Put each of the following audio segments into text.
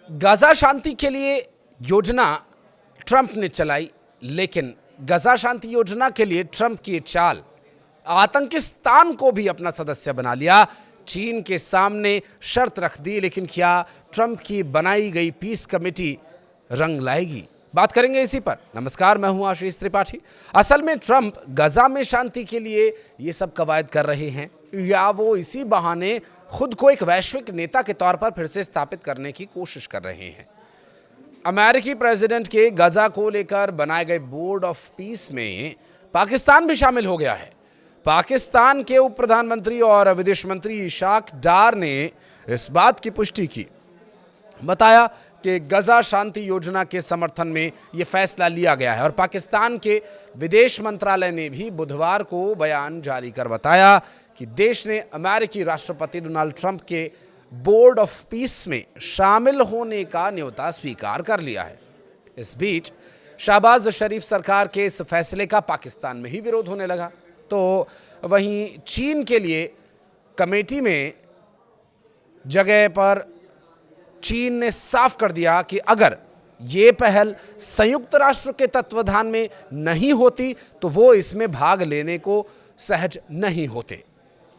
Gaza शांति के लिए योजना ट्रंप ने चलाई, लेकिन गाजा शांति योजना के लिए ट्रंप की चाल आतंकिस्तान को भी अपना सदस्य बना लिया। चीन के सामने शर्त रख दी, लेकिन क्या ट्रंप की बनाई गई पीस कमेटी रंग लाएगी? बात करेंगे इसी पर। नमस्कार, मैं हूं आशीष त्रिपाठी। असल में ट्रंप गाजा में शांति के लिए ये सब कवायद कर रहे हैं, या वो इसी बहाने खुद को एक वैश्विक नेता के तौर पर फिर से स्थापित करने की कोशिश कर रहे हैं? अमेरिकी प्रेसिडेंट के गाजा को लेकर बनाए गए बोर्ड ऑफ पीस में पाकिस्तान भी शामिल हो गया है। पाकिस्तान के उप प्रधानमंत्री और विदेश मंत्री इशाक डार ने इस बात की पुष्टि की, बताया कि गाजा शांति योजना के समर्थन में यह फैसला लिया गया है। और पाकिस्तान के विदेश मंत्रालय ने भी बुधवार को बयान जारी कर बताया कि देश ने अमेरिकी राष्ट्रपति डोनाल्ड ट्रंप के बोर्ड ऑफ पीस में शामिल होने का न्योता स्वीकार कर लिया है। इस बीच शहबाज शरीफ सरकार के इस फैसले का पाकिस्तान में ही विरोध होने लगा, तो वहीं चीन के लिए कमेटी में जगह पर चीन ने साफ कर दिया कि अगर ये पहल संयुक्त राष्ट्र के तत्वाधान में नहीं होती तो वो इसमें भाग लेने को सहज नहीं होते।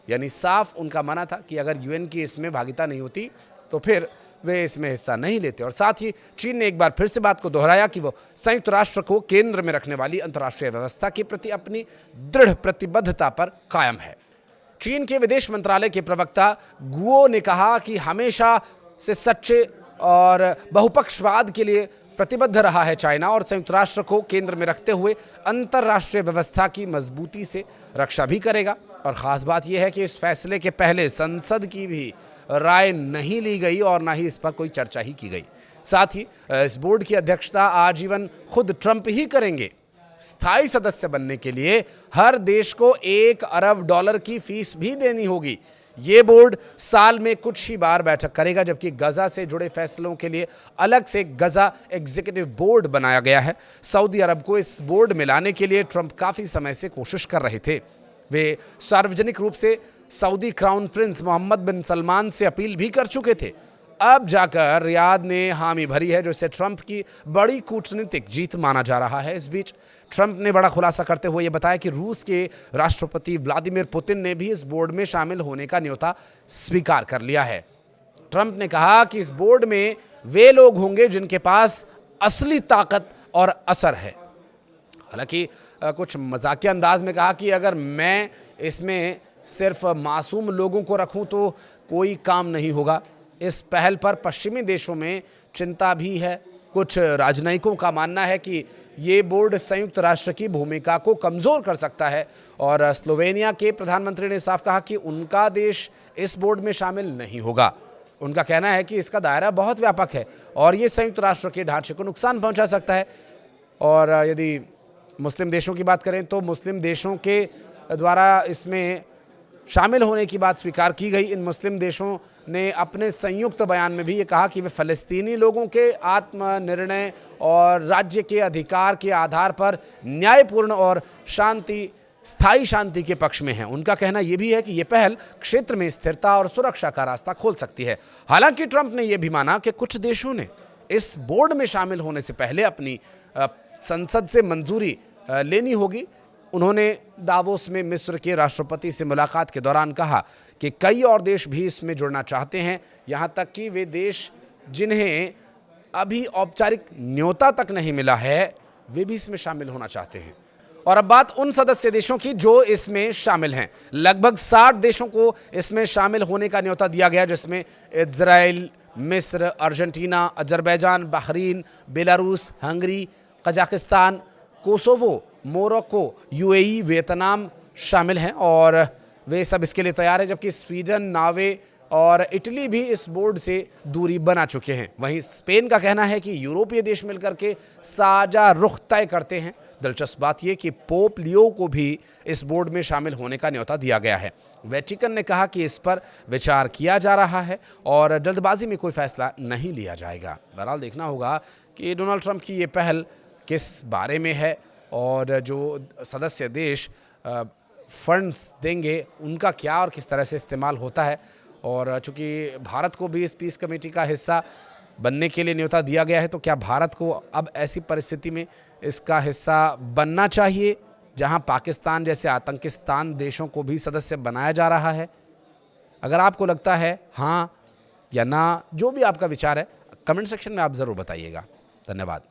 यानी साफ उनका मानना था कि अगर यूएन की इसमें भागीदारी नहीं होती तो फिर वे इसमें हिस्सा नहीं लेते। और साथ ही चीन ने एक बार फिर से बात को दोहराया कि वो संयुक्त राष्ट्र को केंद्र में रखने वाली अंतर्राष्ट्रीय व्यवस्था के प्रति अपनी दृढ़ प्रतिबद्धता पर कायम है। चीन के विदेश मंत्रालय के प्रवक्ता गुओ ने कहा कि हमेशा से सच्चे और बहुपक्षवाद के लिए प्रतिबद्ध रहा है चाइना, और संयुक्त राष्ट्र को केंद्र में रखते हुए अंतर्राष्ट्रीय व्यवस्था की मजबूती से रक्षा भी करेगा। और ख़ास बात यह है कि इस फैसले के पहले संसद की भी राय नहीं ली गई और ना ही इस पर कोई चर्चा ही की गई। साथ ही इस बोर्ड की अध्यक्षता आजीवन खुद ट्रंप ही करेंगे। स्थायी सदस्य बनने के लिए हर देश को $1 अरब की फीस भी देनी होगी। ये बोर्ड साल में कुछ ही बार बैठक करेगा, जबकि गाजा से जुड़े फैसलों के लिए अलग से गाजा एग्जीक्यूटिव बोर्ड बनाया गया है। सऊदी अरब को इस बोर्ड में लाने के लिए ट्रंप काफ़ी समय से कोशिश कर रहे थे। वे सार्वजनिक रूप से सऊदी क्राउन प्रिंस मोहम्मद बिन सलमान से अपील भी कर चुके थे। अब जाकर रियाद ने हामी भरी है, जो इसे ट्रंप की बड़ी कूटनीतिक जीत माना जा रहा है। इस बीच ट्रंप ने बड़ा खुलासा करते हुए ये बताया कि रूस के राष्ट्रपति व्लादिमीर पुतिन ने भी इस बोर्ड में शामिल होने का न्योता स्वीकार कर लिया है। ट्रंप ने कहा कि इस बोर्ड में वे लोग होंगे जिनके पास असली ताकत और असर है। हालांकि कुछ मजाकिया अंदाज में कहा कि अगर मैं इसमें सिर्फ मासूम लोगों को रखूं तो कोई काम नहीं होगा। इस पहल पर पश्चिमी देशों में चिंता भी है। कुछ राजनयिकों का मानना है कि ये बोर्ड संयुक्त राष्ट्र की भूमिका को कमज़ोर कर सकता है। और स्लोवेनिया के प्रधानमंत्री ने साफ कहा कि उनका देश इस बोर्ड में शामिल नहीं होगा। उनका कहना है कि इसका दायरा बहुत व्यापक है और ये संयुक्त राष्ट्र के ढांचे को नुकसान पहुंचा सकता है। और यदि मुस्लिम देशों की बात करें तो मुस्लिम देशों के द्वारा इसमें शामिल होने की बात स्वीकार की गई। इन मुस्लिम देशों ने अपने संयुक्त बयान में भी ये कहा कि वे फ़लस्तीनी लोगों के आत्मनिर्णय और राज्य के अधिकार के आधार पर न्यायपूर्ण और स्थायी शांति के पक्ष में हैं। उनका कहना यह भी है कि ये पहल क्षेत्र में स्थिरता और सुरक्षा का रास्ता खोल सकती है। हालांकि ट्रंप ने यह भी माना कि कुछ देशों ने इस बोर्ड में शामिल होने से पहले अपनी संसद से मंजूरी लेनी होगी। उन्होंने दावोस में मिस्र के राष्ट्रपति से मुलाकात के दौरान कहा कि कई और देश भी इसमें जुड़ना चाहते हैं, यहाँ तक कि वे देश जिन्हें अभी औपचारिक न्योता तक नहीं मिला है वे भी इसमें शामिल होना चाहते हैं। और अब बात उन सदस्य देशों की जो इसमें शामिल हैं। लगभग 60 देशों को इसमें शामिल होने का न्योता दिया गया, जिसमें इजराइल, मिस्र, Argentina, Azerbaijan, Bahrain, Belarus, Hungary, Kazakhstan, Kosovo, Morocco, UAE, Vietnam शामिल हैं और वे सब इसके लिए तैयार हैं। जबकि स्वीडन, नॉर्वे और इटली भी इस बोर्ड से दूरी बना चुके हैं। वहीं स्पेन का कहना है कि यूरोपीय देश मिलकर के साझा रुख तय करते हैं। दिलचस्प बात यह कि पोप लियो को भी इस बोर्ड में शामिल होने का न्योता दिया गया है। वेटिकन ने कहा कि इस पर विचार किया जा रहा है और जल्दबाजी में कोई फैसला नहीं लिया जाएगा। बहरहाल देखना होगा कि डोनाल्ड ट्रंप की ये पहल किस बारे में है और जो सदस्य देश फंड्स देंगे उनका क्या और किस तरह से इस्तेमाल होता है। और चूँकि भारत को भी इस पीस कमेटी का हिस्सा बनने के लिए न्योता दिया गया है, तो क्या भारत को अब ऐसी परिस्थिति में इसका हिस्सा बनना चाहिए जहां पाकिस्तान जैसे आतंकिस्तान देशों को भी सदस्य बनाया जा रहा है? अगर आपको लगता है हाँ या ना, जो भी आपका विचार है, कमेंट सेक्शन में आप ज़रूर बताइएगा। धन्यवाद।